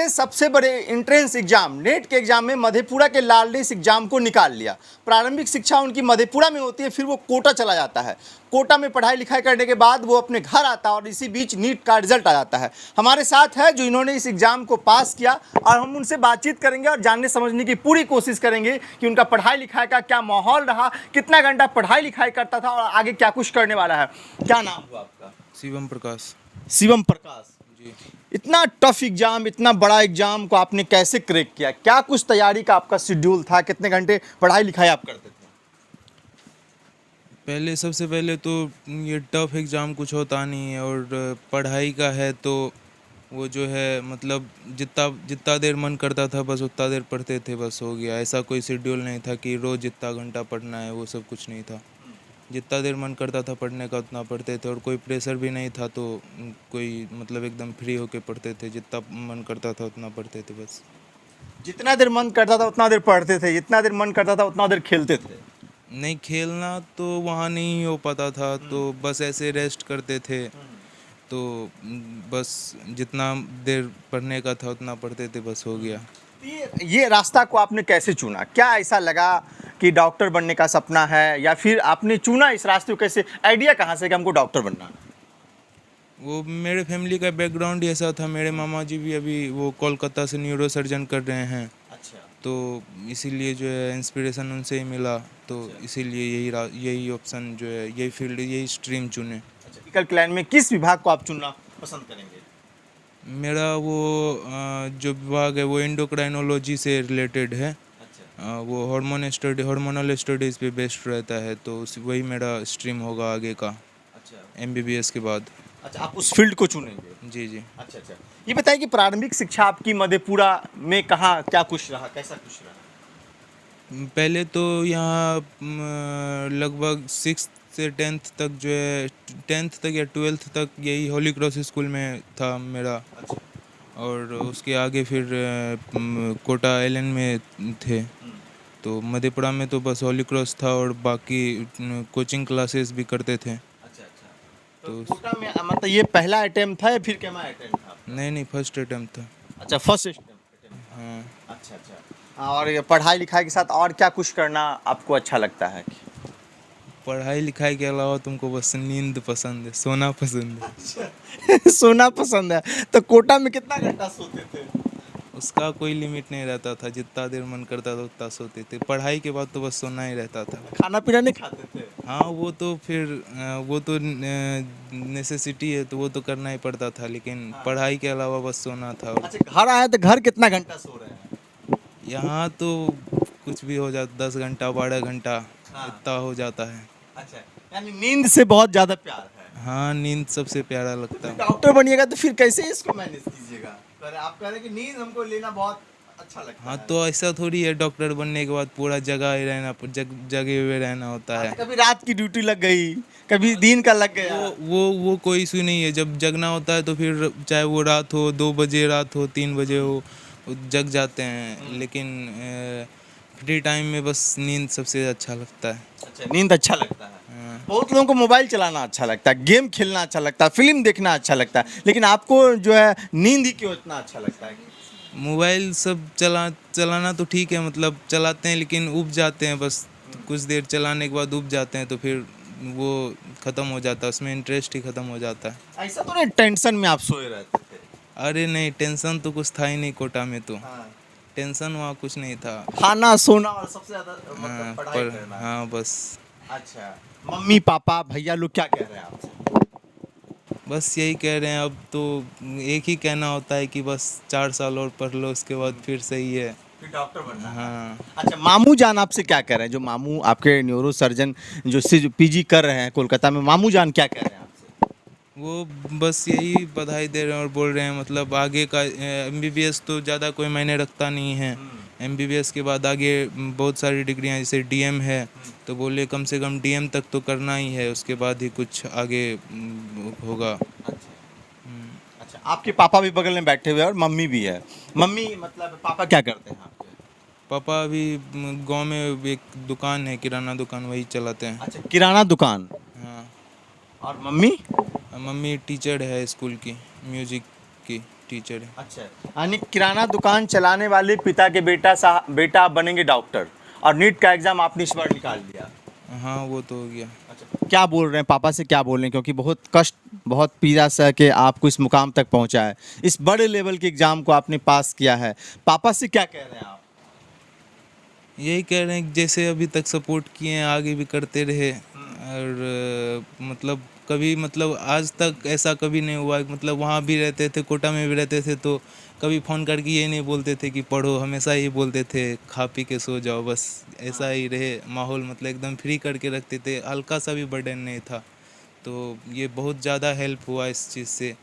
ने सबसे बड़े एंट्रेंस एग्जाम नेट के एग्जाम में मधेपुरा के लाल ने इस एग्जाम को निकाल लिया। प्रारंभिक शिक्षा उनकी मधेपुरा में होती है, फिर वो कोटा चला जाता है। कोटा में पढ़ाई लिखाई करने के बाद वो अपने घर आता है और इसी बीच नीट का रिजल्ट आ जाता है। हमारे साथ है जो इन्होंने इस एग्जाम को पास किया और हम उनसे बातचीत करेंगे और जानने समझने की पूरी कोशिश करेंगे कि उनका पढ़ाई लिखाई का क्या माहौल रहा, कितना घंटा पढ़ाई लिखाई करता था और आगे क्या कुछ करने वाला है। क्या नाम हुआ आपका? शिवम प्रकाश। शिवम प्रकाश जी। इतना टफ एग्जाम, इतना बड़ा एग्जाम को आपने कैसे क्रैक किया? क्या कुछ तैयारी का आपका शेड्यूल था? कितने घंटे पढ़ाई लिखाई आप करते थे? सबसे पहले तो ये टफ एग्ज़ाम कुछ होता नहीं है, और पढ़ाई का है तो वो जो है मतलब जितना जितना देर मन करता था बस उतना देर पढ़ते थे, बस हो गया। ऐसा कोई शेड्यूल नहीं था कि रोज़ जितना घंटा पढ़ना है, वो सब कुछ नहीं था। जितना देर मन करता था पढ़ने का उतना पढ़ते थे, और कोई प्रेशर भी नहीं था, तो कोई मतलब एकदम फ्री होके पढ़ते थे। जितना मन करता था उतना पढ़ते थे बस। जितना देर मन करता था उतना देर पढ़ते थे, जितना देर मन करता था उतना देर खेलते थे? नहीं, खेलना तो वहाँ नहीं हो पाता था, तो बस ऐसे रेस्ट करते थे। तो बस जितना देर पढ़ने का था उतना पढ़ते थे, बस हो गया। ये रास्ता को आपने कैसे चुना? क्या ऐसा लगा कि डॉक्टर बनने का सपना है, या फिर आपने चुना इस रास्ते को कैसे? आइडिया कहाँ से कि हमको डॉक्टर बनना है? वो मेरे फैमिली का बैकग्राउंड ऐसा था। मेरे मामा जी भी अभी वो कोलकाता से न्यूरो सर्जन कर रहे हैं। अच्छा। तो इसीलिए जो है इंस्पिरेशन उनसे ही मिला, तो इसीलिए यही ऑप्शन जो है, यही फील्ड, यही स्ट्रीम चुने। मेडिकल क्लाइन में किस विभाग को आप चुनना पसंद करेंगे? मेरा वो जो विभाग है वो एंडोक्राइनोलॉजी से रिलेटेड है। अच्छा। वो हार्मोनल स्टडीज़ पे बेस्ड रहता है, तो वही मेरा स्ट्रीम होगा आगे का। अच्छा। एमबीबीएस के बाद। अच्छा, आप उस फील्ड को चुनेंगे? जी जी। अच्छा अच्छा। ये बताइए कि प्रारंभिक शिक्षा आपकी मधेपुरा में कहाँ, क्या कुछ रहा, कैसा कुछ रहा? पहले तो यहाँ लगभग 6th से 10th तक जो है, 10th तक या 12th तक यही होली क्रॉस स्कूल में था मेरा। अच्छा। और उसके आगे फिर कोटा एलन में थे। तो मधेपुरा में तो बस होली क्रॉस था, और बाकी कोचिंग क्लासेस भी करते थे। अच्छा अच्छा। तो कोटा में मतलब ये पहला अटेम्प्ट था या फिर क्या अटेम्प्ट था? नहीं, फर्स्ट अटेम्प्ट था। अच्छा, फर्स्ट अटेम्प्ट। हाँ। अच्छा अच्छा। और ये पढ़ाई लिखाई के साथ और क्या कुछ करना आपको अच्छा लगता है? पढ़ाई लिखाई के अलावा तुमको बस नींद पसंद है, सोना पसंद है। सोना पसंद है। तो कोटा में कितना घंटा सोते थे? उसका कोई लिमिट नहीं रहता था, जितना देर मन करता था उतना सोते थे। पढ़ाई के बाद तो बस सोना ही रहता था। खाना पीना नहीं खाते थे? हाँ, वो तो फिर वो तो नेसेसिटी है, तो वो तो करना ही पड़ता था, लेकिन पढ़ाई के अलावा बस सोना था। अच्छा, घर आए तो घर कितना घंटा सो रहे हैं? यहाँ तो कुछ भी हो जाता, 10 घंटा 12 घंटा इतना हो जाता है। अच्छा, यानी नींद से बहुत ज्यादा प्यार है? हाँ, नींद सबसे प्यारा लगता है। डॉक्टर बनिएगा तो फिर कैसे इसको मैनेज कीजिएगा? आप कह रहे हैं कि नींद हमको लेना बहुत अच्छा लगता हाँ, है। तो ऐसा थोड़ी है, डॉक्टर बनने के बाद पूरा जगे हुए रहना होता है। कभी रात की ड्यूटी लग गई, कभी दिन का लग गया। वो कोई इशू नहीं है। जब जगना होता है तो फिर चाहे वो रात हो, 2 बजे रात हो, 3 बजे हो, जग जाते हैं। लेकिन फ्री टाइम में बस नींद सबसे अच्छा लगता है। अच्छा, नींद अच्छा लगता है। बहुत लोगों को मोबाइल चलाना अच्छा लगता है, गेम खेलना अच्छा लगता है, फिल्म देखना अच्छा लगता है, लेकिन आपको जो है नींद ही क्यों इतना अच्छा लगता है? मोबाइल सब चलाना तो ठीक है, मतलब चलाते हैं, लेकिन ऊब जाते हैं बस। कुछ देर चलाने के बाद ऊब जाते हैं, तो फिर वो ख़त्म हो जाता है, उसमें इंटरेस्ट ही ख़त्म हो जाता है। ऐसा तो नहीं टेंशन में आप सोए रहते थे? अरे नहीं, टेंशन तो कुछ था ही नहीं कोटा में तो। हाँ। टेंशन वहाँ कुछ नहीं था। खाना, सोना और सबसे ज्यादा मतलब हाँ, पढ़ाई करना। हाँ बस। अच्छा, मम्मी पापा भैया लोग क्या कह रहे हैं आपसे? बस यही कह रहे हैं, अब तो एक ही कहना होता है कि बस 4 साल और पढ़ लो, उसके बाद फिर सही है, फिर डॉक्टर बनना है। हाँ। अच्छा, मामू जान आपसे क्या कह रहे हैं? जो मामू आपके न्यूरो सर्जन जो पीजी कर रहे हैं कोलकाता में, मामू जान क्या कह रहे हैं आपसे? वो बस यही बधाई दे रहे हैं और बोल रहे हैं, मतलब आगे का एमबीबीएस तो ज़्यादा कोई मायने रखता नहीं है। एमबीबीएस के बाद आगे बहुत सारी डिग्रियां, जैसे डीएम है, तो बोले कम से कम डीएम तक तो करना ही है, उसके बाद ही कुछ आगे होगा। अच्छा, आपके पापा भी बगल में बैठे हुए हैं और मम्मी भी है। मम्मी मतलब पापा क्या करते हैं आपके? पापा अभी गांव में एक दुकान है, किराना दुकान, वही चलाते हैं। अच्छा, किराना दुकान। हाँ। और मम्मी? मम्मी टीचर है स्कूल की, म्यूजिक की टीचर है। अच्छा, यानी किराना दुकान चलाने वाले पिता के बेटा आप बनेंगे डॉक्टर, और नीट का एग्जाम आपने इस बार निकाल लिया। हाँ वो तो हो गया। अच्छा, क्या बोल रहे हैं पापा से, क्या बोल रहे हैं, क्योंकि बहुत कष्ट, बहुत पीड़ा सह के आपको इस मुकाम तक पहुंचा है, इस बड़े लेवल के एग्जाम को आपने पास किया है, पापा से क्या कह रहे हैं आप? यही कह रहे हैं कि जैसे अभी तक सपोर्ट किए हैं आगे भी करते रहे, और मतलब कभी मतलब आज तक ऐसा कभी नहीं हुआ कि मतलब वहाँ भी रहते थे, कोटा में भी रहते थे, तो कभी फ़ोन करके ये नहीं बोलते थे कि पढ़ो, हमेशा ये बोलते थे खा पी के सो जाओ, बस ऐसा ही रहे माहौल, मतलब एकदम फ्री करके रखते थे, हल्का सा भी बर्डन नहीं था। तो ये बहुत ज़्यादा हेल्प हुआ इस चीज़ से।